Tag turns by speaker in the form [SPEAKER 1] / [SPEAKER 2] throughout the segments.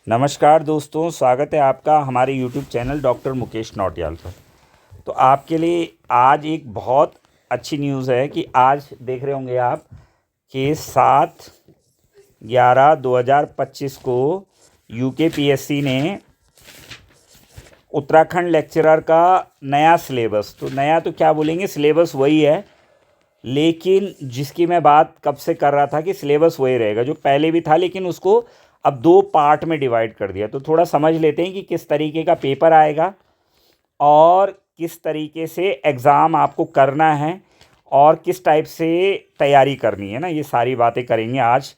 [SPEAKER 1] नमस्कार दोस्तों, स्वागत है आपका हमारे YouTube channel doctor Mukesh Nautiyal पर। तो आपके लिए आज एक बहुत अच्छी न्यूज़ है कि आज देख रहे होंगे आप कि 7/11/2025 को UKPSC ने उत्तराखंड लेक्चरर का नया सिलेबस, तो नया तो क्या बोलेंगे, सिलेबस वही है, लेकिन जिसकी मैं बात कब से कर रहा था कि सिलेबस वही रहेगा जो पहले भी था, लेकिन उसको अब 2 पार्ट में डिवाइड कर दिया। तो थोड़ा समझ लेते हैं कि किस तरीके का पेपर आएगा और किस तरीके से एग्ज़ाम आपको करना है और किस टाइप से तैयारी करनी है ना, ये सारी बातें करेंगे आज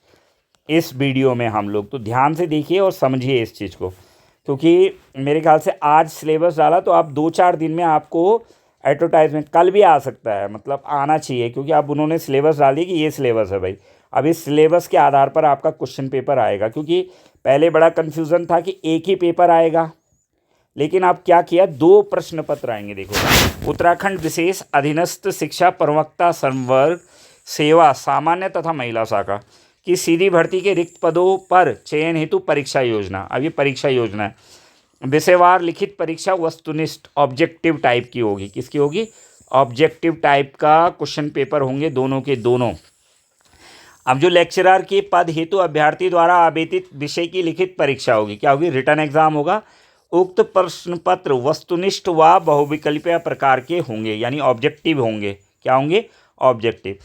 [SPEAKER 1] इस वीडियो में हम लोग। तो ध्यान से देखिए और समझिए इस चीज़ को, क्योंकि मेरे ख्याल से आज सिलेबस डाला तो आप 2-4 दिन में आपको एडवर्टाइजमेंट कल भी आ सकता है, मतलब आना चाहिए, क्योंकि अब उन्होंने सिलेबस डाल दिया कि ये सिलेबस है भाई। अब इस सिलेबस के आधार पर आपका क्वेश्चन पेपर आएगा, क्योंकि पहले बड़ा कन्फ्यूज़न था कि एक ही पेपर आएगा, लेकिन अब क्या किया, 2 प्रश्न पत्र आएंगे। देखो, उत्तराखंड विशेष अधीनस्थ शिक्षा प्रवक्ता संवर्ग सेवा सामान्य तथा महिला शाखा की सीधी भर्ती के रिक्त पदों पर चयन हेतु परीक्षा योजना। अब ये परीक्षा योजना है, विषयवार लिखित परीक्षा वस्तुनिष्ठ ऑब्जेक्टिव टाइप की होगी। किसकी होगी? ऑब्जेक्टिव टाइप का क्वेश्चन पेपर होंगे दोनों के दोनों। अब जो लेक्चरर के पद हेतु अभ्यर्थी द्वारा आवेदित विषय की लिखित परीक्षा होगी, क्या होगी? रिटन एग्जाम होगा। उक्त प्रश्न पत्र वस्तुनिष्ठ व बहुविकल्पीय प्रकार के होंगे, यानी ऑब्जेक्टिव होंगे। क्या होंगे? ऑब्जेक्टिव।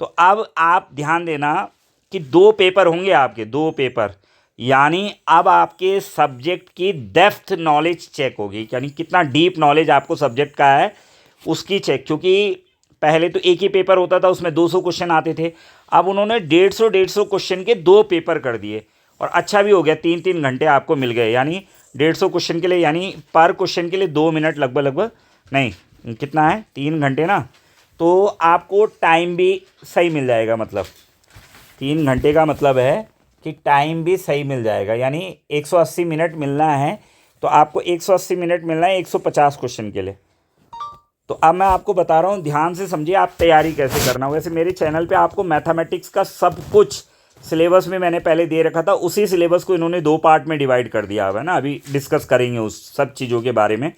[SPEAKER 1] तो अब आप ध्यान देना कि 2 पेपर होंगे आपके, 2 पेपर, यानी अब आपके सब्जेक्ट की डेप्थ नॉलेज चेक होगी, यानी कितना डीप नॉलेज आपको सब्जेक्ट का है उसकी चेक। क्योंकि पहले तो एक ही पेपर होता था, उसमें 200 क्वेश्चन आते थे, अब उन्होंने 150 क्वेश्चन के 2 पेपर कर दिए। और अच्छा भी हो गया, 3-3 घंटे आपको मिल गए, यानी 150 क्वेश्चन के लिए, यानी पर क्वेश्चन के लिए 2 मिनट लगभग नहीं, कितना है, 3 घंटे ना, तो आपको टाइम भी सही मिल जाएगा। मतलब 3 घंटे का मतलब है कि टाइम भी सही मिल जाएगा, यानी 180 मिनट मिलना है, तो आपको 180 मिनट मिलना है 150 क्वेश्चन के लिए। तो अब मैं आपको बता रहा हूँ, ध्यान से समझिए आप तैयारी कैसे करना। वैसे मेरे चैनल पे आपको मैथमेटिक्स का सब कुछ सिलेबस में मैंने पहले दे रखा था, उसी सिलेबस को इन्होंने 2 पार्ट में डिवाइड कर दिया हुआ है ना। अभी डिस्कस करेंगे उस सब चीज़ों के बारे में,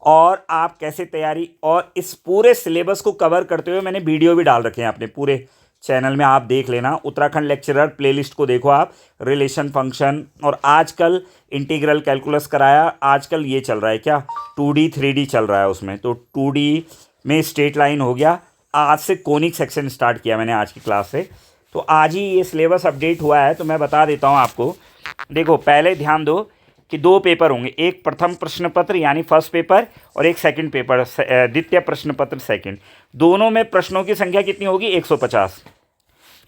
[SPEAKER 1] और आप कैसे तैयारी, और इस पूरे सिलेबस को कवर करते हुए मैंने वीडियो भी डाल रखे हैं अपने पूरे चैनल में, आप देख लेना। उत्तराखंड लेक्चरर प्लेलिस्ट को देखो आप, रिलेशन फंक्शन, और आजकल इंटीग्रल कैलकुलस कराया। आजकल ये चल रहा है क्या, 2D 3D चल रहा है उसमें, तो 2D में स्ट्रेट लाइन हो गया। आज से कोनिक सेक्शन स्टार्ट किया मैंने आज की क्लास से, तो आज ही ये सिलेबस अपडेट हुआ है, तो मैं बता देता हूँ आपको। देखो, पहले ध्यान दो कि 2 पेपर होंगे, एक प्रथम प्रश्न पत्र यानी फर्स्ट पेपर, और एक सेकंड पेपर, द्वितीय प्रश्न पत्र सेकंड। दोनों में प्रश्नों की संख्या कितनी होगी? 150,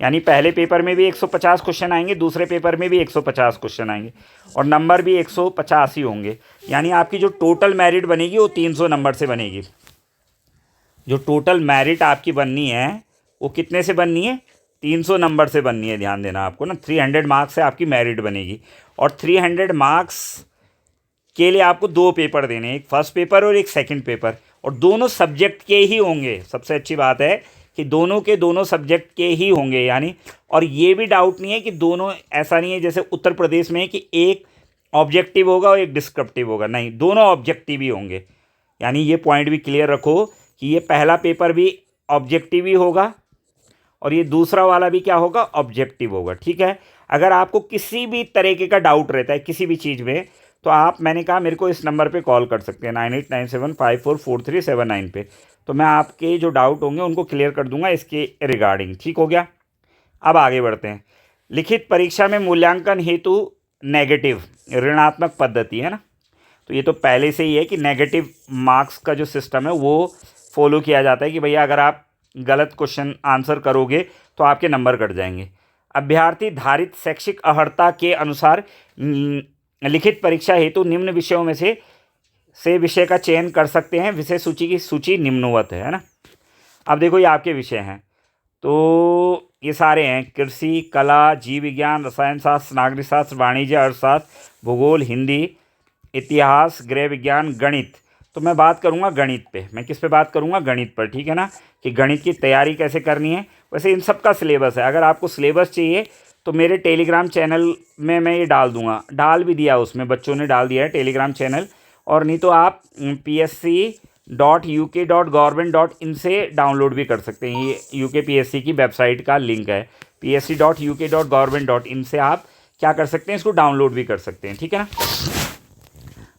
[SPEAKER 1] यानी पहले पेपर में भी 150 क्वेश्चन आएंगे, दूसरे पेपर में भी 150 क्वेश्चन आएंगे, और नंबर भी 150 ही होंगे। यानी आपकी जो टोटल मेरिट बनेगी वो 300 नंबर से बनेगी। जो टोटल मेरिट आपकी बननी है वो कितने से बननी है? 300 नंबर से बननी है। ध्यान देना आपको ना, 300 मार्क्स से आपकी मेरिट बनेगी, और 300 मार्क्स के लिए आपको 2 पेपर देने हैं, एक फर्स्ट पेपर और एक सेकंड पेपर, और दोनों सब्जेक्ट के ही होंगे। सबसे अच्छी बात है कि दोनों के दोनों सब्जेक्ट के ही होंगे, यानी, और ये भी डाउट नहीं है कि दोनों, ऐसा नहीं है जैसे उत्तर प्रदेश में कि एक ऑब्जेक्टिव होगा और एक डिस्क्रिप्टिव होगा, नहीं, दोनों ऑब्जेक्टिव ही होंगे। यानी ये पॉइंट भी क्लियर रखो कि ये पहला पेपर भी ऑब्जेक्टिव ही होगा और ये दूसरा वाला भी क्या होगा? ऑब्जेक्टिव होगा। ठीक है, अगर आपको किसी भी तरीके का डाउट रहता है किसी भी चीज़ में, तो आप, मैंने कहा, मेरे को इस नंबर पे कॉल कर सकते हैं, 9897544379 पे। तो मैं आपके जो डाउट होंगे उनको क्लियर कर दूंगा इसके रिगार्डिंग। ठीक हो गया? अब आगे बढ़ते हैं। लिखित परीक्षा में मूल्यांकन हेतु नेगेटिव, ऋणात्मक पद्धति है ना, तो ये तो पहले से ही है कि नेगेटिव मार्क्स का जो सिस्टम है वो फॉलो किया जाता है कि भैया अगर आप गलत क्वेश्चन आंसर करोगे तो आपके नंबर कट जाएंगे। अभ्यर्थी धारित शैक्षिक अर्हता के अनुसार लिखित परीक्षा हेतु निम्न विषयों में से विषय का चयन कर सकते हैं। विषय सूची की सूची निम्नवत है ना। अब देखो, ये आपके विषय हैं, तो ये सारे हैं: कृषि, कला, जीव विज्ञान, रसायन शास्त्र, नागरिक शास्त्र, वाणिज्य, अर्थशास्त्र, भूगोल, हिंदी, इतिहास, गृह विज्ञान, गणित। तो मैं बात करूंगा गणित पे। मैं किस पे बात करूंगा? गणित पर। ठीक है ना, कि गणित की तैयारी कैसे करनी है। वैसे इन सब का सिलेबस है, अगर आपको सिलेबस चाहिए तो मेरे टेलीग्राम चैनल में मैं ये डाल दूंगा, डाल भी दिया, उसमें बच्चों ने डाल दिया है टेलीग्राम चैनल। और नहीं तो आप psc.uk.government.in से डाउनलोड भी कर सकते हैं। ये यूके पीएससी की वेबसाइट का लिंक है, psc.uk.government.in से आप क्या कर सकते हैं, इसको डाउनलोड भी कर सकते हैं, ठीक है ना।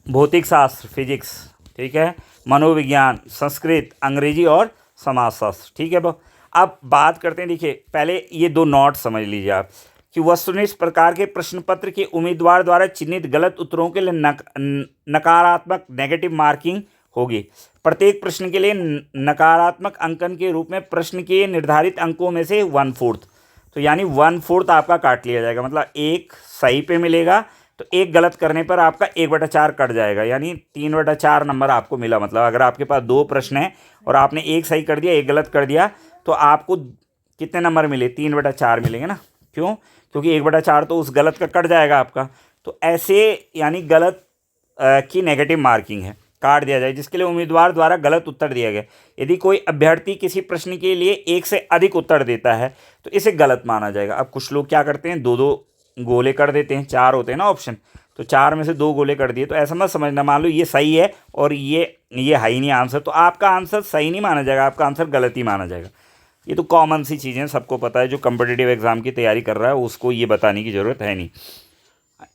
[SPEAKER 1] भौतिक शास्त्र, फिजिक्स, ठीक है, मनोविज्ञान, संस्कृत, अंग्रेजी और समाजशास्त्र, ठीक है। अब बात करते हैं, देखिए पहले ये दो नोट समझ लीजिए आप कि वस्तुनिष्ठ इस प्रकार के प्रश्न पत्र के उम्मीदवार द्वारा चिन्हित गलत उत्तरों के लिए नकारात्मक नेगेटिव मार्किंग होगी। प्रत्येक प्रश्न के लिए नकारात्मक अंकन के रूप में प्रश्न के निर्धारित अंकों में से 1/4, तो यानी 1/4 आपका काट लिया जाएगा, मतलब एक सही पे मिलेगा तो एक गलत करने पर आपका 1/4 कट जाएगा, यानी 3/4 नंबर आपको मिला। मतलब अगर आपके पास 2 प्रश्न हैं और आपने एक सही कर दिया एक गलत कर दिया तो आपको कितने नंबर मिले, 3/4 मिलेंगे ना। क्यों? क्योंकि 1/4 तो उस गलत का कट जाएगा आपका। तो ऐसे यानी गलत की नेगेटिव मार्किंग है, काट दिया जाए जिसके लिए उम्मीदवार द्वारा गलत उत्तर दिया गया। यदि कोई अभ्यर्थी किसी प्रश्न के लिए एक से अधिक उत्तर देता है तो इसे गलत माना जाएगा। अब कुछ लोग क्या करते हैं, 2-2 गोले कर देते हैं, 4 होते हैं ना ऑप्शन, तो 4 में से 2 गोले कर दिए, तो ऐसा मत समझना, मान लो ये सही है और ये है ही नहीं आंसर, तो आपका आंसर सही नहीं माना जाएगा, आपका आंसर गलत ही माना जाएगा। ये तो कॉमन सी चीज़ें हैं, सबको पता है, जो कम्पिटिटिव एग्जाम की तैयारी कर रहा है उसको ये बताने की ज़रूरत है नहीं।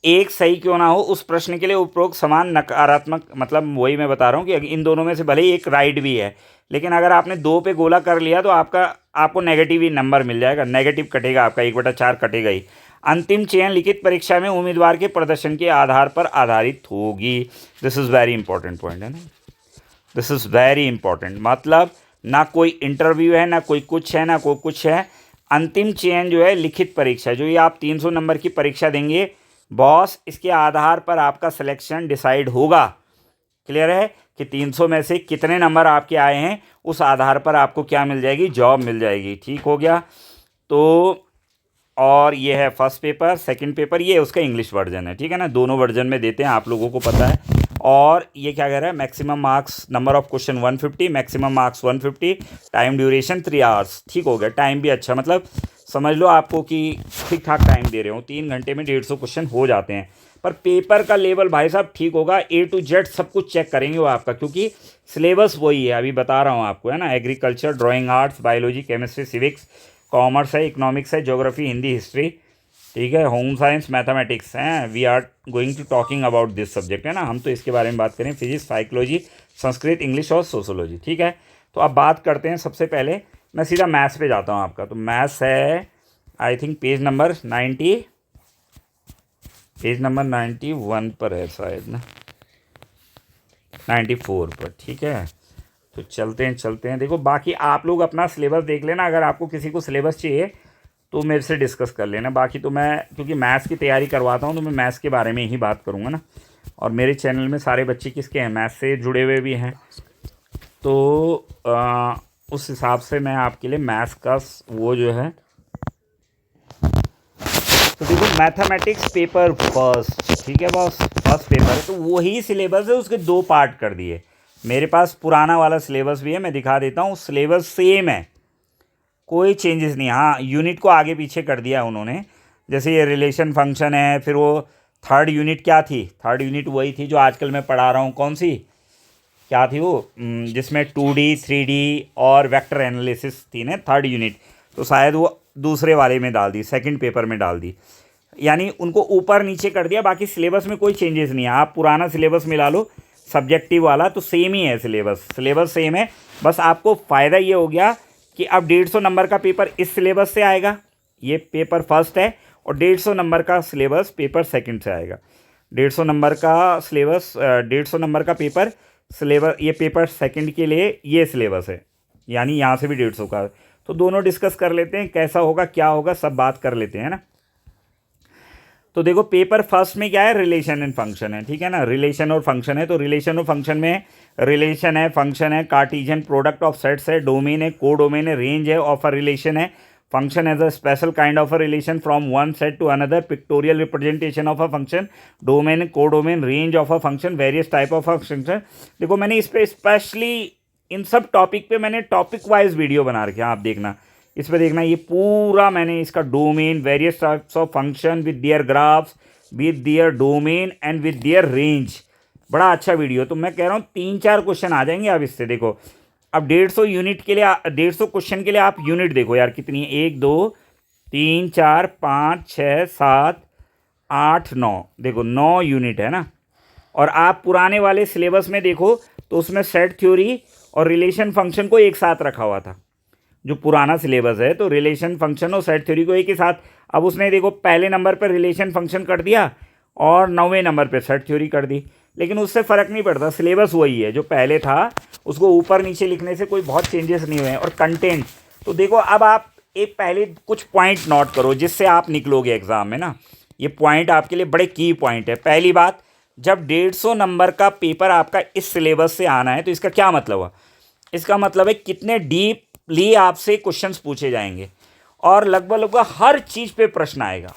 [SPEAKER 1] एक सही क्यों ना हो, उस प्रश्न के लिए उपरोक्त समान नकारात्मक, मतलब वही मैं बता रहा हूँ कि इन दोनों में से भले ही एक राइट भी है, लेकिन अगर आपने 2 पे गोला कर लिया तो आपको नेगेटिव ही नंबर मिल जाएगा, नेगेटिव कटेगा, आपका 1/4 कटेगा ही। अंतिम चयन लिखित परीक्षा में उम्मीदवार के प्रदर्शन के आधार पर आधारित होगी। This is very important point है ना, दिस इज़ वेरी इंपॉर्टेंट। मतलब ना कोई इंटरव्यू है, ना कोई कुछ है, ना कोई कुछ है। अंतिम चयन जो है लिखित परीक्षा, जो ये आप 300 नंबर की परीक्षा देंगे बॉस, इसके आधार पर आपका सिलेक्शन डिसाइड होगा। क्लियर है कि 300 में से कितने नंबर आपके आए हैं, उस आधार पर आपको क्या मिल जाएगी, जॉब मिल जाएगी। ठीक हो गया। तो और ये है फर्स्ट पेपर, सेकंड पेपर ये उसका इंग्लिश वर्जन है, ठीक है ना, दोनों वर्जन में देते हैं, आप लोगों को पता है। और ये क्या कह रहा है, maximum marks, number of question 150, maximum marks 150, time duration 3 hours. ठीक हो गया, टाइम भी अच्छा, मतलब समझ लो आपको कि ठीक ठाक टाइम दे रहे हो, 3 घंटे में 150 क्वेश्चन हो जाते हैं। पर पेपर का लेवल भाई साहब ठीक होगा, A to Z सब कुछ चेक करेंगे वो आपका, क्योंकि सिलेबस वही है, अभी बता रहा हूँ आपको, है ना। Agriculture, drawing, arts, biology, chemistry, civics, commerce है, इकोनॉमिक्स है, ज्योग्राफी, हिंदी, हिस्ट्री, ठीक है, होम साइंस, मैथमेटिक्स हैं। We are going to talking about this subject, है ना, हम तो इसके बारे में बात करें। फिजिक्स, साइकोलॉजी, संस्कृत, इंग्लिश और सोशोलॉजी, ठीक है। तो अब बात करते हैं, सबसे पहले मैं सीधा मैथ्स पे जाता हूँ आपका। तो मैथ्स है आई थिंक पेज नंबर 91 पर है शायद ना, 94 पर, ठीक है। तो चलते हैं। देखो बाकी आप लोग अपना सिलेबस देख लेना, अगर आपको किसी को सिलेबस चाहिए तो मेरे से डिस्कस कर लेना। बाकी तो मैं क्योंकि मैथ्स की तैयारी करवाता हूँ तो मैं मैथ्स के बारे में ही बात करूँगा ना। और मेरे चैनल में सारे बच्चे किसके हैं, मैथ्स से जुड़े हुए भी हैं, तो उस हिसाब से मैं आपके लिए मैथ्स का वो जो है, तो देखो मैथमेटिक्स पेपर फर्स्ट, ठीक है बॉस, फर्स्ट पेपर है, तो वही सिलेबस है, उसके 2 पार्ट कर दिए। मेरे पास पुराना वाला सिलेबस भी है, मैं दिखा देता हूँ, सिलेबस सेम है, कोई चेंजेस नहीं। हाँ, यूनिट को आगे पीछे कर दिया उन्होंने, जैसे ये रिलेशन फंक्शन है, फिर वो थर्ड यूनिट क्या थी, थर्ड यूनिट वही थी जो आजकल मैं पढ़ा रहा हूँ, कौन सी, क्या थी वो, जिसमें 2D 3D और वेक्टर एनालिसिस थी ना, थर्ड यूनिट, तो शायद वो दूसरे वाले में डाल दी, सेकंड पेपर में डाल दी, यानी उनको ऊपर नीचे कर दिया। बाकी सिलेबस में कोई चेंजेस नहीं है, आप पुराना सिलेबस मिला लो सब्जेक्टिव वाला, तो सेम ही है सिलेबस सेम है। बस आपको फ़ायदा ये हो गया कि अब 150 नंबर का पेपर इस सिलेबस से आएगा, ये पेपर फर्स्ट है, और 150 नंबर का सिलेबस पेपर सेकंड से आएगा। 150 नंबर का सिलेबस, 150 नंबर का पेपर सिलेबस, ये पेपर सेकंड के लिए ये सिलेबस है, यानी यहाँ से भी 150 का। तो दोनों डिस्कस कर लेते हैं, कैसा होगा क्या होगा सब बात कर लेते हैं ना। तो देखो पेपर फर्स्ट में क्या है, रिलेशन एंड फंक्शन है, ठीक है ना, रिलेशन और फंक्शन है। तो रिलेशन और फंक्शन में रिलेशन है, फंक्शन है, कार्टेशियन प्रोडक्ट ऑफ सेट्स है, डोमेन है, को डोमेन है, रेंज है ऑफ अ रिलेशन है, function as a special kind of a relation from one set to another, pictorial representation of a function, domain, codomain, range of a function, various type of a function. देखो मैंने इस पर specially in सब topic पे मैंने topic wise video बना रखे हैं, आप देखना, इस पे देखना, ये पूरा मैंने इसका domain, various types of function with their graphs, with their domain and with their range. बड़ा अच्छा वीडियो। तो मैं कह रहा हूँ 3-4 क्वेश्चन आ जाएंगे आप इससे। देखो अब 150 यूनिट के लिए 150 क्वेश्चन के लिए आप यूनिट देखो यार कितनी है, 1 2 3 4 5 6 7 8 9, देखो 9 यूनिट है ना। और आप पुराने वाले सिलेबस में देखो तो उसमें सेट थ्योरी और रिलेशन फंक्शन को एक साथ रखा हुआ था। जो पुराना सिलेबस है तो रिलेशन फंक्शन और सेट थ्योरी को एक ही साथ, अब उसने देखो पहले नंबर पर रिलेशन फंक्शन कर दिया और 9वें नंबर पर सेट थ्योरी कर दी। लेकिन उससे फ़र्क नहीं पड़ता, सिलेबस वही है जो पहले था, उसको ऊपर नीचे लिखने से कोई बहुत चेंजेस नहीं हुए हैं। और कंटेंट तो देखो, अब आप एक पहले कुछ पॉइंट नोट करो जिससे आप निकलोगे एग्ज़ाम में ना। ये पॉइंट आपके लिए बड़े की पॉइंट है। पहली बात, जब 150 नंबर का पेपर आपका इस सिलेबस से आना है तो इसका क्या मतलब हुआ? इसका मतलब है कितने डीपली आपसे क्वेश्चंस पूछे जाएंगे और लगभग लगभग हर चीज़ पे प्रश्न आएगा।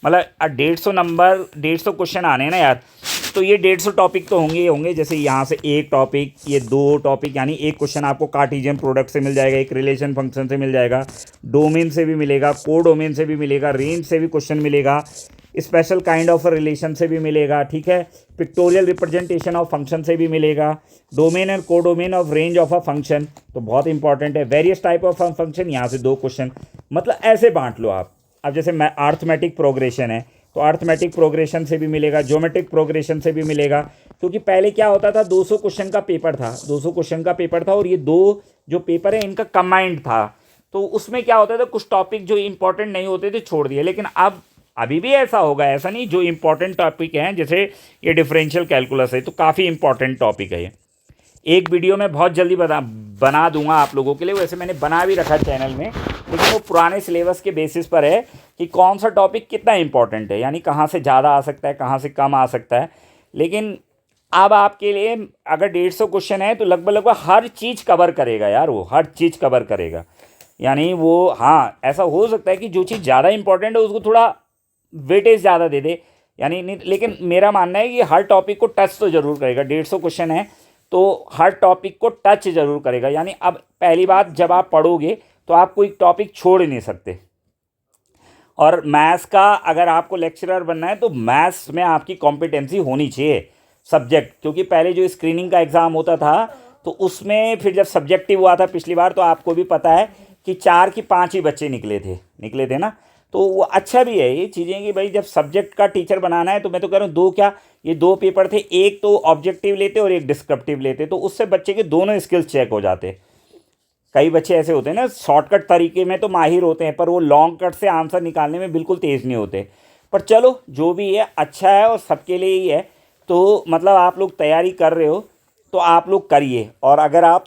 [SPEAKER 1] मतलब 150 नंबर, 150 क्वेश्चन आने हैं ना यार, तो ये 150 टॉपिक तो होंगे ही होंगे। जैसे यहाँ से एक टॉपिक, ये 2 टॉपिक, यानी एक क्वेश्चन आपको कार्टेशियन प्रोडक्ट से मिल जाएगा, एक रिलेशन फंक्शन से मिल जाएगा, डोमेन से भी मिलेगा, को डोमेन से भी मिलेगा, रेंज से भी क्वेश्चन मिलेगा, स्पेशल काइंड ऑफ रिलेशन से भी मिलेगा, ठीक है, पिक्टोरियल रिप्रेजेंटेशन ऑफ फंक्शन से भी मिलेगा, डोमेन एंड को domain of range of a function तो बहुत इंपॉर्टेंट है, वेरियस टाइप ऑफ फंक्शन, यहाँ से 2 क्वेश्चन। मतलब ऐसे बांट लो आप। अब जैसे अर्थमेटिक प्रोग्रेशन है तो अर्थमेटिक प्रोग्रेशन से भी मिलेगा, ज्योमेट्रिक प्रोग्रेशन से भी मिलेगा। क्योंकि पहले क्या होता था, 200 क्वेश्चन का पेपर था, 200 क्वेश्चन का पेपर था और ये 2 जो पेपर है इनका कंबाइंड था। तो उसमें क्या होता था, कुछ टॉपिक जो इंपॉर्टेंट नहीं होते थे छोड़ दिए। लेकिन अब अभी भी ऐसा होगा, ऐसा नहीं, जो इंपॉर्टेंट टॉपिक हैं जैसे ये डिफरेंशियल कैलकुलस है तो काफ़ी इंपॉर्टेंट टॉपिक है ये। एक वीडियो में बहुत जल्दी बना दूंगा आप लोगों के लिए, वैसे मैंने बना भी रखा है चैनल में, लेकिन वो पुराने सिलेबस के बेसिस पर है कि कौन सा टॉपिक कितना इंपॉर्टेंट है, यानी कहाँ से ज़्यादा आ सकता है, कहाँ से कम आ सकता है। लेकिन अब आपके लिए अगर 150 क्वेश्चन है तो लगभग लगभग हर चीज़ कवर करेगा यार, वो हर चीज़ कवर करेगा। यानी वो, हाँ ऐसा हो सकता है कि जो चीज़ ज़्यादा इंपॉर्टेंट है उसको थोड़ा वेटेज ज़्यादा दे दे, यानी नहीं, लेकिन मेरा मानना है कि हर टॉपिक को टच तो ज़रूर करेगा। 150 क्वेश्चन है तो हर टॉपिक को टच ज़रूर करेगा। यानी अब पहली बात, जब आप पढ़ोगे तो आप कोई टॉपिक छोड़ ही नहीं सकते। और मैथ्स का अगर आपको लेक्चरर बनना है तो मैथ्स में आपकी कॉम्पिटेंसी होनी चाहिए सब्जेक्ट, क्योंकि पहले जो स्क्रीनिंग का एग्ज़ाम होता था तो उसमें फिर जब सब्जेक्टिव हुआ था पिछली बार तो आपको भी पता है कि 4 की 5 ही बच्चे निकले थे ना। तो वो अच्छा भी है ये चीज़ें कि भाई जब सब्जेक्ट का टीचर बनाना है तो मैं तो कह रहा हूँ 2 क्या, ये 2 पेपर थे, एक तो ऑब्जेक्टिव लेते और एक डिस्क्रिप्टिव लेते, तो उससे बच्चे के दोनों स्किल्स चेक हो जाते। कई बच्चे ऐसे होते हैं ना, शॉर्टकट तरीके में तो माहिर होते हैं पर वो लॉन्ग कट से आंसर निकालने में बिल्कुल तेज़ नहीं होते। पर चलो जो भी है अच्छा है और सबके लिए ही है। तो मतलब आप लोग तैयारी कर रहे हो तो आप लोग करिए। और अगर आप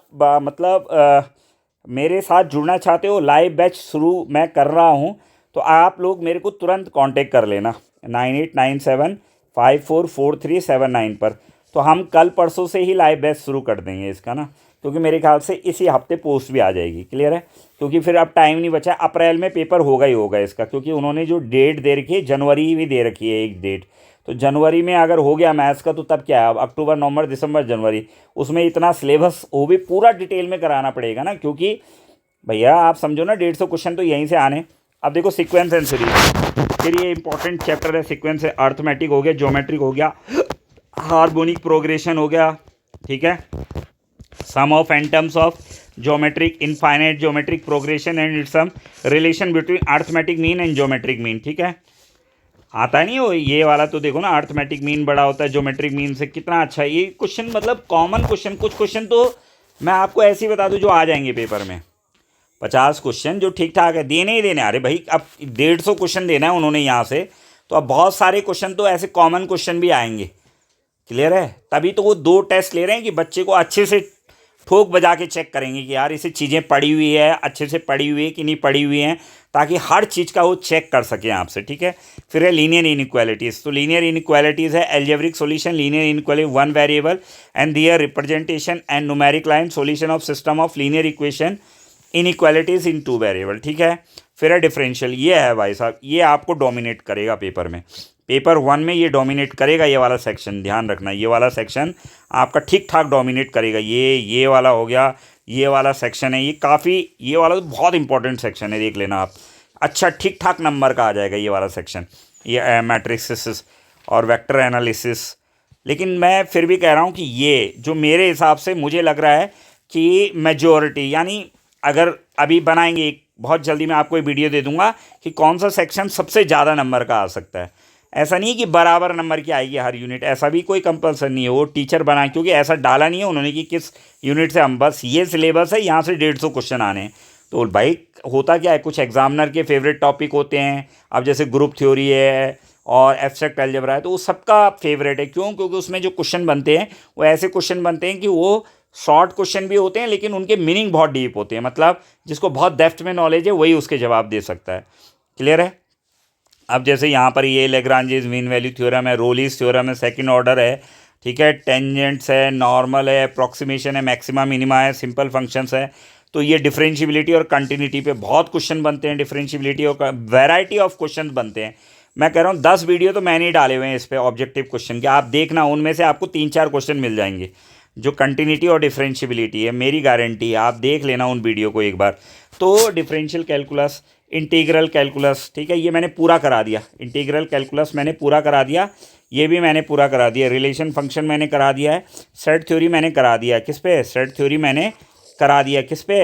[SPEAKER 1] मेरे साथ जुड़ना चाहते हो, लाइव बैच शुरू मैं कर रहा हूँ, तो आप लोग मेरे को तुरंत कांटेक्ट कर लेना 9897544379 पर। तो हम कल परसों से ही लाइव बैच शुरू कर देंगे इसका ना, क्योंकि मेरे ख्याल से इसी हफ्ते पोस्ट भी आ जाएगी। क्लियर है? क्योंकि फिर अब टाइम नहीं बचा, अप्रैल में पेपर होगा ही होगा इसका, क्योंकि उन्होंने जो डेट दे रखी है जनवरी भी दे रखी है एक डेट। तो जनवरी में अगर हो गया मैथ्स का तो तब क्या है, अब अक्टूबर नवंबर दिसंबर जनवरी, उसमें इतना सिलेबस वो भी पूरा डिटेल में कराना पड़ेगा ना, क्योंकि भैया आप समझो ना 150 क्वेश्चन तो यहीं से आने। अब देखो सीक्वेंस एंड सीरीज, फिर ये इंपॉर्टेंट चैप्टर है सीक्वेंस है, अर्थमेटिक हो गया, ज्योमेट्रिक हो गया, हार्मोनिक प्रोग्रेशन हो गया, ठीक है, sum of n terms of geometric, infinite geometric progression and its sum relation between arithmetic mean and geometric mean, ठीक है। आता नहीं हो ये वाला तो देखो ना, अर्थमेटिक मीन बड़ा होता है ज्योमेट्रिक मीन से, कितना अच्छा है ये क्वेश्चन। मतलब कॉमन क्वेश्चन, कुछ क्वेश्चन तो मैं आपको ऐसे ही बता दूं जो आ जाएंगे पेपर में, 50 क्वेश्चन जो ठीक ठाक है, देने ही देने। अरे भाई अब 150 क्वेश्चन देना है उन्होंने यहाँ से, तो अब बहुत सारे क्वेश्चन तो ऐसे कॉमन क्वेश्चन भी आएंगे। क्लियर है? तभी तो वो 2 टेस्ट ले रहे हैं कि बच्चे को अच्छे से ठोक बजा के चेक करेंगे कि यार इसे चीज़ें पढ़ी हुई है, अच्छे से पढ़ी हुई है कि नहीं पढ़ी हुई हैं, ताकि हर चीज़ का वो चेक कर सकें आपसे, ठीक है। फिर है लीनियर इनइक्वालिटीज़, तो लीनियर इनइक्वालिटीज़ है algebraic solution, linear inequality one variable and their representation and numeric line, solution of system of linear equation inequalities in 2 variable, ठीक है। फिर है डिफरेंशियल, ये है भाई साहब, ये आपको डोमिनेट करेगा पेपर में, पेपर 1 में ये डोमिनेट करेगा, ये वाला सेक्शन ध्यान रखना, ये वाला सेक्शन आपका ठीक ठाक डोमिनेट करेगा। ये वाला हो गया, ये वाला सेक्शन है, ये वाला तो बहुत इंपॉर्टेंट सेक्शन है, देख लेना आप। अच्छा ठीक ठाक नंबर का आ जाएगा ये वाला सेक्शन, ये मैट्रिक्स और वेक्टर एनालिसिस। लेकिन मैं फिर भी कह रहा हूँ कि ये जो मेरे हिसाब से मुझे लग रहा है कि मेजॉरिटी, यानी अगर अभी बनाएंगे एक, बहुत जल्दी मैं आपको एक वीडियो दे दूंगा कि कौन सा सेक्शन सबसे ज़्यादा नंबर का आ सकता है। ऐसा नहीं है कि बराबर नंबर की आएगी हर यूनिट, ऐसा भी कोई कंपल्सन नहीं है, वो टीचर बनाए, क्योंकि ऐसा डाला नहीं है उन्होंने कि किस यूनिट से हम, बस ये सिलेबस है, यहाँ से 150 क्वेश्चन आने हैं। तो भाई होता क्या है, कुछ एग्जामिनर के फेवरेट टॉपिक होते हैं, अब जैसे ग्रुप थ्योरी है और एब्स्ट्रैक्ट अलजेब्रा है, तो वो सबका फेवरेट है। क्यों? क्योंकि उसमें जो क्वेश्चन बनते हैं वो ऐसे क्वेश्चन बनते हैं कि वो शॉर्ट क्वेश्चन भी होते हैं लेकिन उनके मीनिंग बहुत डीप होते हैं, मतलब जिसको बहुत डेप्थ में नॉलेज है वही उसके जवाब दे सकता है। क्लियर है? अब जैसे यहाँ पर ये लेग्रांजेस मीन वैल्यू थ्योरम है, रोलीज थ्योरम है, सेकंड ऑर्डर है, ठीक है, टेंजेंट्स है, नॉर्मल है, अप्रॉक्सीमेशन है, मैक्सिमा मिनिमा है, सिंपल फंक्शंस है। तो ये डिफरेंशियबिलिटी और कंटिन्यूटी पे बहुत क्वेश्चन बनते हैं, डिफरेंशियबिलिटी और वैरायटी ऑफ क्वेश्चन बनते हैं। मैं कह रहा हूँ 10 वीडियो तो मैंने ही डाले हुए हैं इस पर ऑब्जेक्टिव क्वेश्चन के, आप देखना उनमें से आपको 3-4 क्वेश्चन मिल जाएंगे जो कंटिन्यूटी और डिफरेंशियबिलिटी है, मेरी गारंटी है, आप देख लेना उन वीडियो को एक बार। तो डिफरेंशियल कैलकुलस, इंटीग्रल कैलकुलस, ठीक है, ये मैंने पूरा करा दिया, इंटीग्रल कैलकुलस मैंने पूरा करा दिया, ये भी मैंने पूरा करा दिया, रिलेशन फंक्शन मैंने करा दिया है, सेट थ्योरी मैंने करा दिया, किस पे? सेट थ्योरी मैंने करा दिया, किस पे?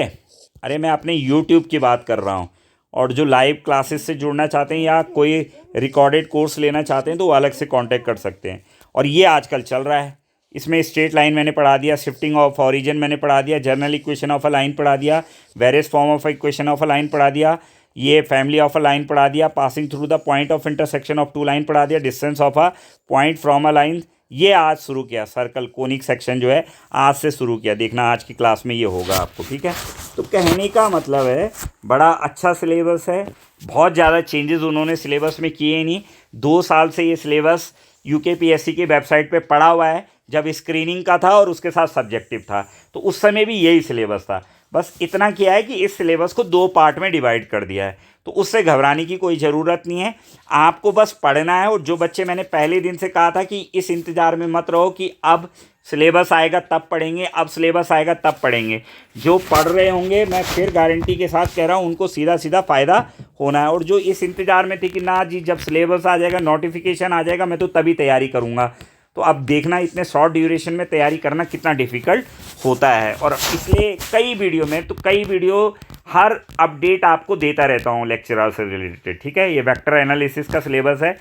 [SPEAKER 1] अरे मैं अपने यूट्यूब की बात कर रहा हूँ। और जो लाइव क्लासेस से जुड़ना चाहते हैं या कोई रिकॉर्डेड कोर्स लेना चाहते हैं तो वो अलग से कांटेक्ट कर सकते हैं। और ये आजकल चल रहा है, इसमें स्ट्रेट लाइन मैंने पढ़ा दिया, शिफ्टिंग ऑफ ओरिजिन मैंने पढ़ा दिया, general equation of a line पढ़ा दिया, various form of equation of a line पढ़ा दिया, ये फैमिली ऑफ अ लाइन पढ़ा दिया, passing through the point of intersection of two line पढ़ा दिया, distance of a point from a line, ये आज शुरू किया, सर्कल कोनिक सेक्शन जो है आज से शुरू किया, देखना आज की क्लास में ये होगा आपको, ठीक है। तो कहने का मतलब है बड़ा अच्छा सिलेबस है, बहुत ज़्यादा चेंजेस उन्होंने सिलेबस में किए ही नहीं। 2 साल से ये सिलेबस यूकेपीएससी की वेबसाइट पे पड़ा हुआ है, जब स्क्रीनिंग का था और उसके साथ सब्जेक्टिव था तो उस समय भी यही सिलेबस था। बस इतना किया है कि इस सिलेबस को 2 पार्ट में डिवाइड कर दिया है, तो उससे घबराने की कोई ज़रूरत नहीं है, आपको बस पढ़ना है। और जो बच्चे, मैंने पहले दिन से कहा था कि इस इंतज़ार में मत रहो कि अब सिलेबस आएगा तब पढ़ेंगे, अब सिलेबस आएगा तब पढ़ेंगे, जो पढ़ रहे होंगे मैं फिर गारंटी के साथ कह रहा हूँ उनको सीधा सीधा फ़ायदा होना है। और जो इस इंतज़ार में थे कि ना जी जब सिलेबस आ जाएगा, नोटिफिकेशन आ जाएगा, मैं तो तभी तैयारी करूँगा, तो अब देखना इतने शॉर्ट ड्यूरेशन में तैयारी करना कितना डिफ़िकल्ट होता है। और इसलिए कई वीडियो हर अपडेट आपको देता रहता हूँ लेक्चरर से रिलेटेड, ठीक है। ये वेक्टर एनालिसिस का सिलेबस है,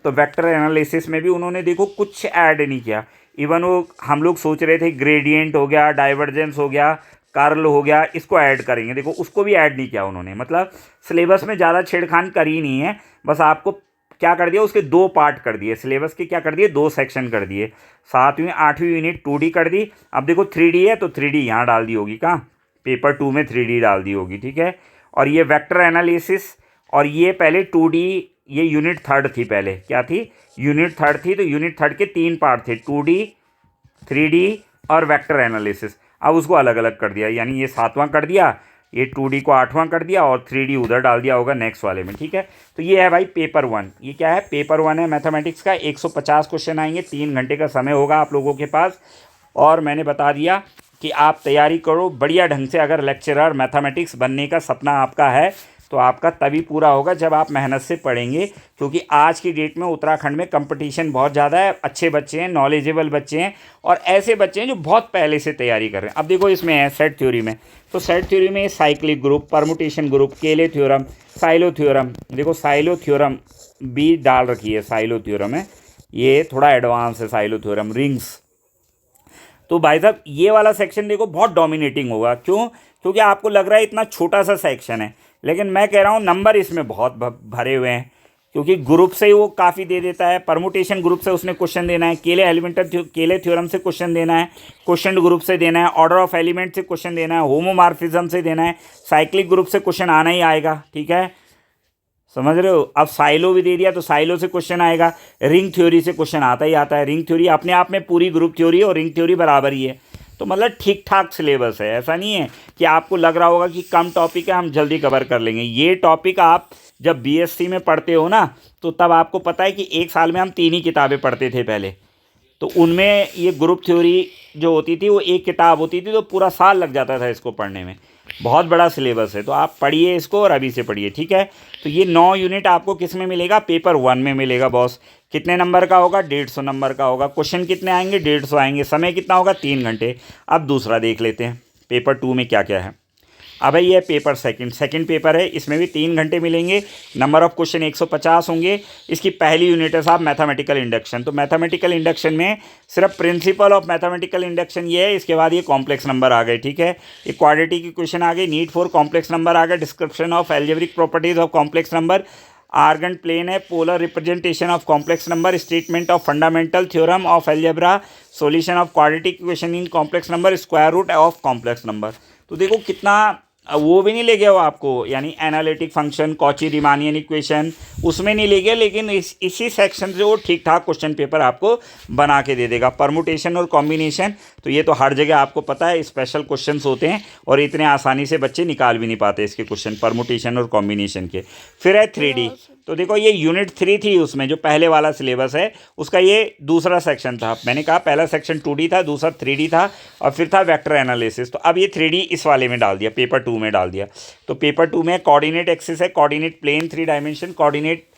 [SPEAKER 1] तो वेक्टर एनालिसिस में भी उन्होंने देखो कुछ ऐड नहीं किया। इवन वो हम लोग सोच रहे थे ग्रेडियंट हो गया, डाइवर्जेंस हो गया, कर्ल हो गया, इसको ऐड करेंगे, देखो उसको भी ऐड नहीं किया उन्होंने। मतलब सिलेबस में ज़्यादा छेड़खान करी नहीं है, बस आपको क्या कर दिया, उसके 2 पार्ट कर दिए, सिलेबस के क्या कर दिए, 2 सेक्शन कर दिए। 7वीं 8वीं यूनिट 2D कर दी। अब देखो 3D है तो 3D यहाँ डाल दी होगी, कहाँ पेपर 2 में 3D डाल दी होगी, ठीक है। और ये वेक्टर एनालिसिस, और ये पहले 2D, ये यूनिट 3rd थी, पहले क्या थी, यूनिट 3rd थी, तो यूनिट 3rd के 3 पार्ट थे, 2D, 3D और वेक्टर एनालिसिस। अब उसको अलग अलग कर दिया, यानी ये 7वां कर दिया, ये 2D को 8वां कर दिया और 3D उधर डाल दिया होगा नेक्स्ट वाले में, ठीक है। तो ये है भाई पेपर 1, ये क्या है, पेपर 1 है मैथमेटिक्स का। 150 क्वेश्चन आएंगे, 3 घंटे का समय होगा आप लोगों के पास। और मैंने बता दिया कि आप तैयारी करो बढ़िया ढंग से। अगर लेक्चरर मैथमेटिक्स बनने का सपना आपका है तो आपका तभी पूरा होगा जब आप मेहनत से पढ़ेंगे, क्योंकि आज की डेट में उत्तराखंड में कंपटीशन बहुत ज़्यादा है। अच्छे बच्चे हैं, नॉलेजेबल बच्चे हैं, और ऐसे बच्चे हैं जो बहुत पहले से तैयारी कर रहे हैं। अब देखो इसमें है सेट थ्योरी में, तो सेट थ्योरी में साइक्लिक ग्रुप, परमुटेशन ग्रुप, केले थ्योरम, साइलो थ्योरम, देखो साइलो थ्योरम भी डाल रखी है, साइलो थ्योरम है, ये थोड़ा एडवांस है साइलो थ्योरम, रिंग्स। तो भाई साहब ये वाला सेक्शन देखो बहुत डोमिनेटिंग होगा, क्यों, क्योंकि आपको लग रहा है इतना छोटा सा सेक्शन है, लेकिन मैं कह रहा हूँ नंबर इसमें बहुत भरे हुए हैं, क्योंकि ग्रुप से ही वो काफ़ी दे देता है। परमुटेशन ग्रुप से उसने क्वेश्चन देना है, केले थ्योरम से क्वेश्चन देना है, क्वेश्चन ग्रुप से देना है, ऑर्डर ऑफ एलिमेंट से क्वेश्चन देना है, होमोमॉर्फिज्म से देना है, साइक्लिक ग्रुप से क्वेश्चन आना ही आएगा, ठीक है, समझ रहे हो। अब साइलो भी दे दिया तो साइलो से क्वेश्चन आएगा, रिंग थ्योरी से क्वेश्चन आता ही आता है। रिंग थ्योरी अपने आप में पूरी ग्रुप थ्योरी और रिंग थ्योरी बराबर ही है, तो मतलब ठीक ठाक सिलेबस है। ऐसा नहीं है कि आपको लग रहा होगा कि कम टॉपिक है हम जल्दी कवर कर लेंगे। ये टॉपिक आप जब बीएससी में पढ़ते हो ना, तो तब आपको पता है कि 1 साल में हम 3 ही किताबें पढ़ते थे पहले, तो उनमें ये ग्रुप थ्योरी जो होती थी वो एक किताब होती थी, तो पूरा साल लग जाता था इसको पढ़ने में। बहुत बड़ा सिलेबस है, तो आप पढ़िए इसको और अभी से पढ़िए, ठीक है। तो ये 9 यूनिट आपको किस में मिलेगा? पेपर 1 में मिलेगा बॉस। कितने नंबर का होगा? 150 नंबर का होगा। क्वेश्चन कितने आएंगे? 150 आएंगे। समय कितना होगा? 3 घंटे। अब दूसरा देख लेते हैं पेपर 2 में क्या क्या है। अब है ये पेपर सेकंड पेपर है, इसमें भी 3 घंटे मिलेंगे। नंबर ऑफ क्वेश्चन 150 होंगे। इसकी पहली यूनिट है साहब मैथमेटिकल इंडक्शन। तो मैथमेटिकल इंडक्शन में सिर्फ प्रिंसिपल ऑफ मैथमेटिकल इंडक्शन ये है, इसके बाद ये कॉम्प्लेक्स नंबर आ गए, ठीक है। ये क्वाड्रेटिक इक्वेशन आ गई, नीड फॉर कॉम्प्लेक्स नंबर आ गया, description of algebraic properties of complex number, Argand plane है, polar representation of complex number, statement of fundamental theorem of algebra, solution of quadratic equation in complex number, square root of complex number. तो देखो कितना वो भी नहीं ले गया वो आपको, यानी एनालिटिक फंक्शन, कॉची रीमानियन इक्वेशन उसमें नहीं ले गया, लेकिन इसी सेक्शन से वो ठीक ठाक क्वेश्चन पेपर आपको बना के दे देगा। परमुटेशन और कॉम्बिनेशन तो ये तो हर जगह आपको पता है, स्पेशल क्वेश्चंस होते हैं और इतने आसानी से बच्चे निकाल भी नहीं पाते इसके क्वेश्चन परमुटेशन और कॉम्बिनेशन के। फिर है 3D। तो देखो ये यूनिट 3 थी, उसमें जो पहले वाला सिलेबस है उसका ये दूसरा सेक्शन था। मैंने कहा पहला सेक्शन 2D था, दूसरा 3D था और फिर था वेक्टर एनालिसिस। तो अब ये 3D इस वाले में डाल दिया, पेपर 2 में डाल दिया। तो पेपर 2 में कोऑर्डिनेट एक्सिस है, coordinate plane 3 dimension, coordinate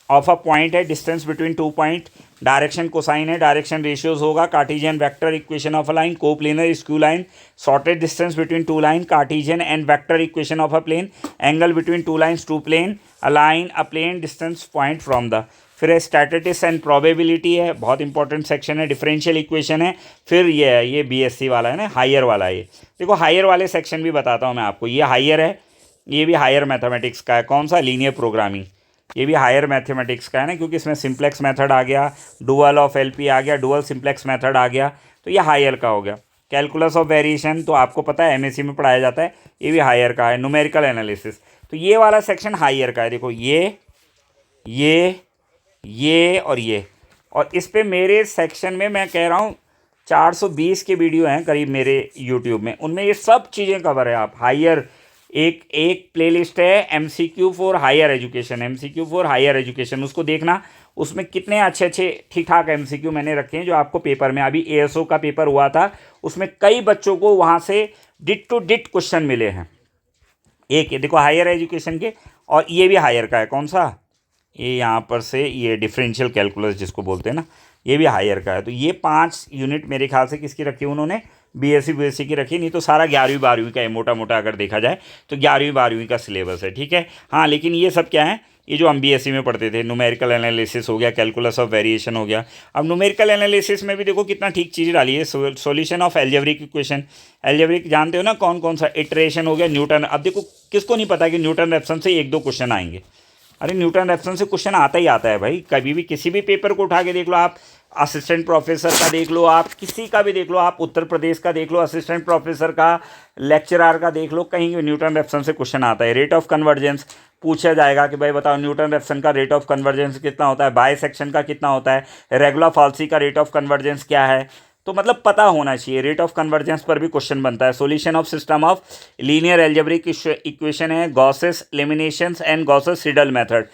[SPEAKER 1] of a point है, distance between 2 point, direction cosine है, डायरेक्शन रेशियोज होगा, Cartesian vector equation of a line, coplanar skew line, shortest distance between 2 line, Cartesian and vector equation of a plane, angle between 2 lines, 2 plane, a line, a plane, distance point from the. फिर है statistics and probability है, बहुत important section है, differential equation है। फिर ये है, ये BSc वाला है ना, हायर वाला है। ये देखो हायर वाले सेक्शन भी बताता हूँ मैं आपको। ये हायर है, ये भी हायर मैथमेटिक्स का है। कौन सा? Linear programming. ये भी हायर मैथमेटिक्स का है ना, क्योंकि इसमें सिंप्लेक्स मेथड आ गया, डुअल ऑफ LP आ गया, डुअल सिंप्लेक्स मेथड आ गया, तो ये हायर का हो गया। कैलकुलस ऑफ वेरिएशन तो आपको पता है MSc में पढ़ाया जाता है, ये भी हायर का है। न्यूमेरिकल एनालिसिस, तो ये वाला सेक्शन हायर का है। देखो ये और ये, और इस पे मेरे सेक्शन में मैं कह रहा हूँ 420 के वीडियो हैं करीब मेरे यूट्यूब में, उनमें ये सब चीज़ें कवर है। आप हायर एक प्लेलिस्ट है MCQ for higher education, MCQ for higher education, उसको देखना। उसमें कितने अच्छे अच्छे ठीक ठाक MCQ मैंने रखे हैं जो आपको पेपर में, अभी ASO का पेपर हुआ था उसमें कई बच्चों को वहाँ से डिट टू डिट क्वेश्चन मिले हैं। एक ये देखो हायर एजुकेशन के, और ये भी हायर का है। कौन सा? ये यहाँ पर से ये डिफरेंशियल कैलकुलस जिसको बोलते हैं ना, ये भी हायर का है। तो ये 5 यूनिट मेरे ख्याल से किसकी रखी उन्होंने? BSc की रखी, नहीं तो सारा 11वीं 12वीं का है मोटा मोटा अगर देखा जाए तो 11वीं 12वीं का सिलेबस है, ठीक है। हाँ लेकिन ये सब क्या है? ये जो हम BSc में पढ़ते थे, न्यूमेरिकल एनालिसिस हो गया, कैलकुलस ऑफ वेरिएशन हो गया। अब न्यूमेरिकल एनालिसिस में भी देखो कितना ठीक चीज़ डाली है, solution of algebraic equation. Algebraic जानते हो ना कौन कौन सा? इटरेशन हो गया, न्यूटन। अब देखो किसको नहीं पता कि न्यूटन रेफसन से 1-2 क्वेश्चन आएंगे। अरे न्यूटन रेफसन से क्वेश्चन आता ही आता है भाई, कभी भी किसी भी पेपर को उठा के देख लो आप, असिस्टेंट प्रोफेसर का देख लो आप, किसी का भी देख लो आप, उत्तर प्रदेश का देख लो, असिस्टेंट प्रोफेसर का, लेक्चरर का देख लो, कहीं भी न्यूटन रेफसन से क्वेश्चन आता है। रेट ऑफ कन्वर्जेंस पूछा जाएगा कि भाई बताओ न्यूटन रेफसन का रेट ऑफ कन्वर्जेंस कितना होता है, बाय सेक्शन का कितना होता है, रेगुलर फॉल्सी का रेट ऑफ कन्वर्जेंस क्या है। तो मतलब पता होना चाहिए। रेट ऑफ कन्वर्जेंस पर भी क्वेश्चन बनता है। Solution of system of linear algebraic equation है, Gauss's eliminations and Gauss's Seidel method.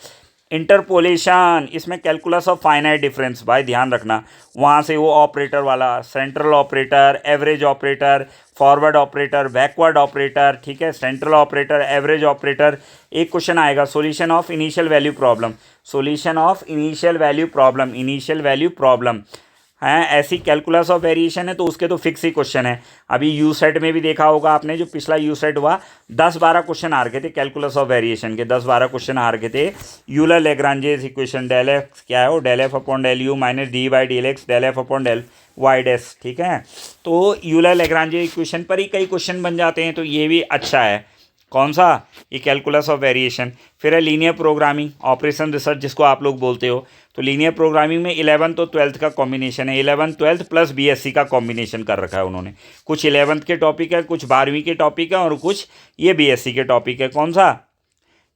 [SPEAKER 1] Interpolation, इसमें कैलकुलस ऑफ फाइनाइट डिफरेंस, भाई ध्यान रखना, वहाँ से वो ऑपरेटर वाला, central operator, average operator, forward operator, backward operator, ठीक है, सेंट्रल ऑपरेटर, एवरेज ऑपरेटर। एक क्वेश्चन आएगा solution of initial value problem, solution of initial value problem, initial value problem हैं। ऐसी कैलकुलस ऑफ वेरिएशन है तो उसके तो फिक्स ही क्वेश्चन है। अभी यूसेट में भी देखा होगा आपने, जो पिछला यूसेट हुआ 10-12 क्वेश्चन आ रखे थे कैलकुलस ऑफ वेरिएशन के, 10-12 क्वेश्चन आ रखे थे। Euler Lagrange's equation, del F क्या है वो, del F upon del U minus D/dl, del F upon del Y dash, ठीक है। तो यूलर लेग्रांजे इक्वेशन पर ही कई क्वेश्चन बन जाते हैं, तो ये भी अच्छा है। कौन सा? ये कैलकुलस ऑफ वेरिएशन। फिर है लीनियर प्रोग्रामिंग, ऑपरेशन रिसर्च जिसको आप लोग बोलते हो। तो लीनियर प्रोग्रामिंग में 11th और 12th का कॉम्बिनेशन है, 11th 12th प्लस BSc का कॉम्बिनेशन कर रखा है उन्होंने। कुछ 11th के टॉपिक है, कुछ 12वीं के टॉपिक है, और कुछ ये BSc के टॉपिक है। कौन सा?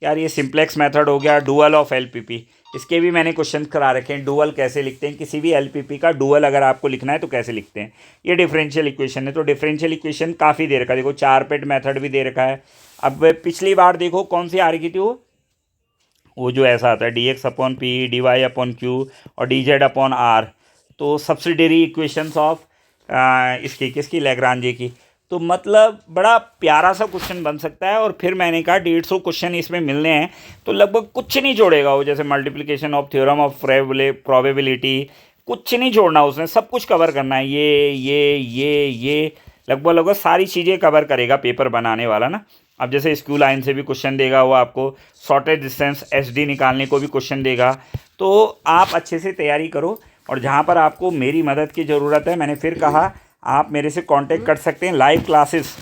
[SPEAKER 1] यार ये सिंप्लेक्स मेथड हो गया, डुअल ऑफ LPP, इसके भी मैंने क्वेश्चन करा रखे हैं। डुअल कैसे लिखते हैं, किसी भी LPP का डुअल अगर आपको लिखना है तो कैसे लिखते हैं। ये डिफरेंशियल इक्वेशन है, तो डिफरेंशियल इक्वेशन काफ़ी दे रखा है। देखो 4 पेट मेथड भी दे रखा है। अब पिछली बार देखो कौन सी आ रही थी वो जो ऐसा आता है dx/p, dy/q और dz/r। तो सब्सिडरी इक्वेशंस ऑफ इसकी किसकी, लैग्रांजे की। तो मतलब बड़ा प्यारा सा क्वेश्चन बन सकता है। और फिर मैंने कहा 150 क्वेश्चन इसमें मिलने हैं, तो लगभग कुछ नहीं जोड़ेगा वो, जैसे multiplication of theorem of probability, कुछ नहीं जोड़ना उसने, सब कुछ कवर करना है। ये लगभग लगभग सारी चीज़ें कवर करेगा पेपर बनाने वाला ना। अब जैसे स्क्यू लाइन से भी क्वेश्चन देगा वो, आपको शॉर्टेज डिस्टेंस SD निकालने को भी क्वेश्चन देगा। तो आप अच्छे से तैयारी करो। और जहाँ पर आपको मेरी मदद की ज़रूरत है, मैंने फिर कहा आप मेरे से कांटेक्ट कर सकते हैं। लाइव क्लासेस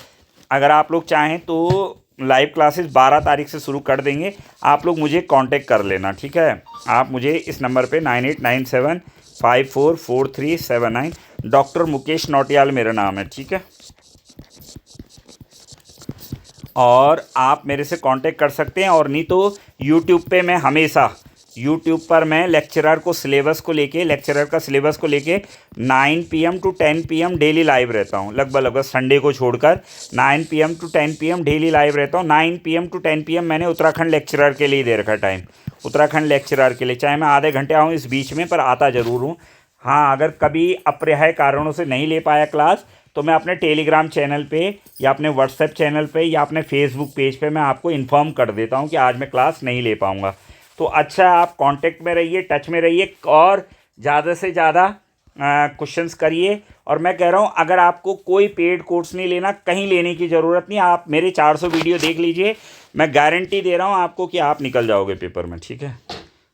[SPEAKER 1] अगर आप लोग चाहें तो लाइव क्लासेस 12 तारीख से शुरू कर देंगे, आप लोग मुझे कांटेक्ट कर लेना, ठीक है। आप मुझे इस नंबर पे 9897544379, डॉक्टर मुकेश नौटियाल मेरा नाम है, ठीक है। और आप मेरे से कांटेक्ट कर सकते हैं। और नहीं तो यूट्यूब पे मैं हमेशा यूट्यूब पर मैं लेक्चरर का सिलेबस को लेके 9 PM to 10 PM daily live रहता हूँ, लगभग संडे को छोड़कर 9 PM to 10 PM daily live रहता हूँ। 9 PM to 10 PM मैंने उत्तराखंड लेक्चरर के लिए दे रखा टाइम, उत्तराखंड लेक्चरर के लिए, चाहे मैं आधे घंटे आऊँ इस बीच में, पर आता ज़रूर हूँ। हाँ, अगर कभी अपरिहार्य कारणों से नहीं ले पाया क्लास, तो मैं अपने टेलीग्राम चैनल पे या अपने व्हाट्सएप चैनल पे या अपने फेसबुक पेज पे मैं आपको इन्फॉर्म कर देता हूँ कि आज मैं क्लास नहीं ले पाऊँगा। तो अच्छा, आप कांटेक्ट में रहिए, टच में रहिए, और ज़्यादा से ज़्यादा क्वेश्चंस करिए। और मैं कह रहा हूँ, अगर आपको कोई पेड कोर्स नहीं लेना, कहीं लेने की ज़रूरत नहीं, आप मेरे 400 वीडियो देख लीजिए, मैं गारंटी दे रहा हूँ आपको कि आप निकल जाओगे पेपर में, ठीक है।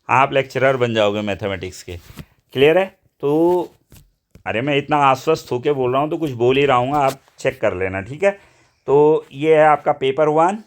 [SPEAKER 1] आप लेक्चरर बन जाओगे मैथमेटिक्स के। क्लियर है? तो अरे मैं इतना आश्वस्त होकर बोल रहा हूँ तो कुछ बोल ही रहा हूँ, आप चेक कर लेना, ठीक है। तो ये है आपका पेपर 1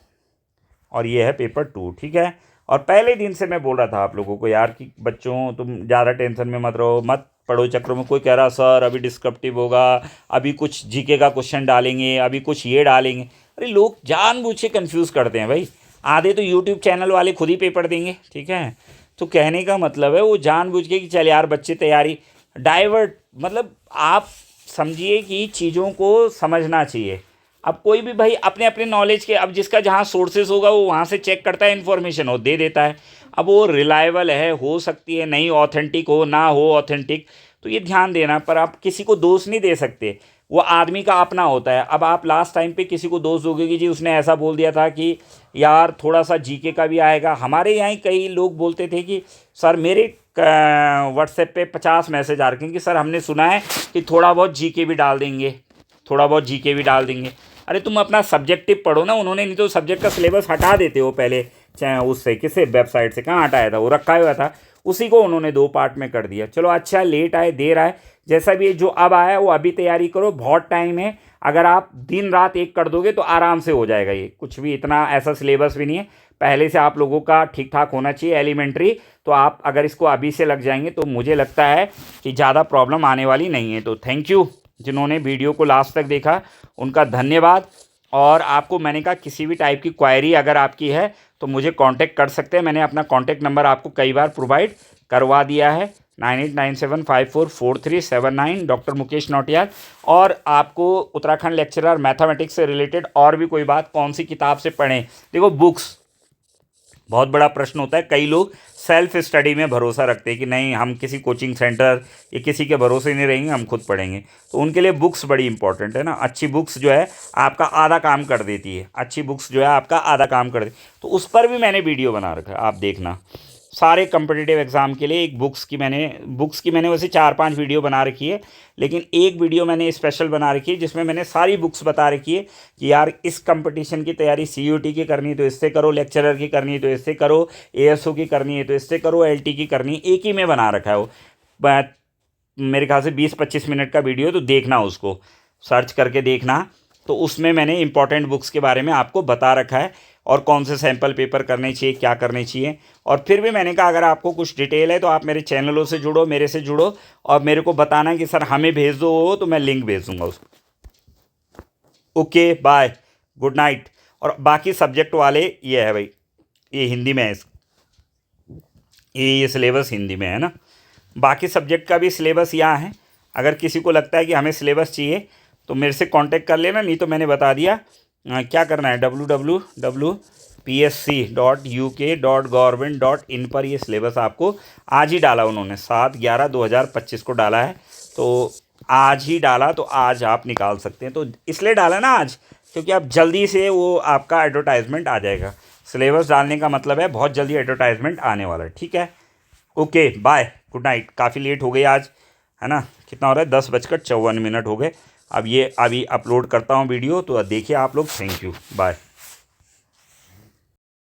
[SPEAKER 1] और ये है पेपर 2, ठीक है। और पहले दिन से मैं बोल रहा था आप लोगों को यार कि बच्चों तुम ज़्यादा टेंशन में मत रहो, मत पढ़ो चक्रों में। कोई कह रहा सर अभी डिस्क्रिप्टिव होगा, अभी कुछ जीके का क्वेश्चन डालेंगे, अभी कुछ ये डालेंगे। अरे लोग जानबूझ के कन्फ्यूज़ करते हैं भाई। आधे तो यूट्यूब चैनल वाले खुद ही पेपर देंगे, ठीक है। तो कहने का मतलब है वो जानबूझ के कि चल यार बच्चे तैयारी डाइवर्ट, मतलब आप समझिए कि चीज़ों को समझना चाहिए। अब कोई भी भाई अपने अपने नॉलेज के, अब जिसका जहाँ सोर्सेज होगा वो वहाँ से चेक करता है, इन्फॉर्मेशन हो दे देता है। अब वो रिलायबल है, हो सकती है नहीं ऑथेंटिक हो, ना हो ऑथेंटिक, तो ये ध्यान देना। पर आप किसी को दोष नहीं दे सकते, वो आदमी का अपना होता है। अब आप लास्ट टाइम पे किसी को दोष दोगे कि जी उसने ऐसा बोल दिया था कि यार थोड़ा सा जीके का भी आएगा। हमारे यहाँ कई लोग बोलते थे कि सर मेरे व्हाट्सएप पे 50 मैसेज आ रखे हैं कि सर हमने सुना है कि थोड़ा बहुत जीके भी डाल देंगे, थोड़ा बहुत जीके भी डाल देंगे। अरे तुम अपना सब्जेक्टिव पढ़ो ना, उन्होंने नहीं तो सब्जेक्ट का सिलेबस हटा देते हो पहले, चाहे उससे किसी वेबसाइट से, कहाँ हटाया था, वो रखा हुआ था, उसी को उन्होंने 2 पार्ट में कर दिया। चलो अच्छा, लेट आए देर आए, जैसा भी जो अब आया वो अभी तैयारी करो, बहुत टाइम है। अगर आप दिन रात एक कर दोगे तो आराम से हो जाएगा। ये कुछ भी इतना ऐसा सिलेबस भी नहीं है, पहले से आप लोगों का ठीक ठाक होना चाहिए एलिमेंट्री। तो आप अगर इसको अभी से लग जाएंगे तो मुझे लगता है कि ज़्यादा प्रॉब्लम आने वाली नहीं है। तो थैंक यू जिन्होंने वीडियो को लास्ट तक देखा, उनका धन्यवाद। और आपको मैंने कहा किसी भी टाइप की क्वायरी अगर आपकी है तो मुझे कांटेक्ट कर सकते हैं। मैंने अपना कांटेक्ट नंबर आपको कई बार प्रोवाइड करवा दिया है, 9897544379, डॉक्टर मुकेश नौटियाल। और आपको उत्तराखंड लेक्चरर मैथमेटिक्स से रिलेटेड और भी कोई बात, कौन सी किताब से पढ़ें, देखो बुक्स बहुत बड़ा प्रश्न होता है। कई लोग सेल्फ स्टडी में भरोसा रखते हैं कि नहीं हम किसी कोचिंग सेंटर या किसी के भरोसे नहीं रहेंगे, हम खुद पढ़ेंगे। तो उनके लिए बुक्स बड़ी इंपॉर्टेंट है ना। अच्छी बुक्स जो है आपका आधा काम कर देती है, अच्छी बुक्स जो है आपका आधा काम कर देती। तो उस पर भी मैंने वीडियो बना रखा है, आप देखना। सारे कम्पिटिटिव एग्ज़ाम के लिए एक बुक्स की मैंने वैसे 4-5 वीडियो बना रखी है, लेकिन एक वीडियो मैंने स्पेशल बना रखी है जिसमें मैंने सारी बुक्स बता रखी है कि यार इस कंपटीशन की तैयारी CUT की करनी है तो इससे करो, लेक्चरर की करनी है तो इससे करो, ASO की करनी है तो इससे करो, LT की करनी है। एक ही में बना रखा है वो, मेरे ख्याल से 20-25 मिनट का वीडियो, तो देखना, उसको सर्च करके देखना। तो उसमें मैंने इंपॉर्टेंट बुक्स के बारे में आपको बता रखा है और कौन से सैम्पल पेपर करने चाहिए, क्या करने चाहिए। और फिर भी मैंने कहा अगर आपको कुछ डिटेल है तो आप मेरे चैनलों से जुड़ो, मेरे से जुड़ो और मेरे को बताना कि सर हमें भेज दो वो, तो मैं लिंक भेज दूँगा उसको। Okay bye, good night. और बाकी सब्जेक्ट वाले ये है भाई, ये हिंदी में है, ये सिलेबस हिंदी में है ना। बाकी सब्जेक्ट का भी सिलेबस यहाँ है। अगर किसी को लगता है कि हमें सिलेबस चाहिए तो मेरे से कांटेक्ट कर लेना, नहीं तो मैंने बता दिया क्या करना है, www psc.uk.government.in पर ये सिलेबस आपको आज ही डाला उन्होंने, 7/11/2025 को डाला है। तो आज ही डाला, तो आज आप निकाल सकते हैं। तो इसलिए डाला ना आज, क्योंकि आप जल्दी से वो आपका एडवर्टाइजमेंट आ जाएगा। सिलेबस डालने का मतलब है बहुत जल्दी एडवर्टाइजमेंट आने वाला है। ठीक है, ओके बाय, गुड नाइट। काफ़ी लेट हो गई आज, है ना? कितना हो रहा है? 10:54 हो गए। अब ये अभी अपलोड करता हूँ वीडियो, तो देखिए आप लोग। Thank you, bye.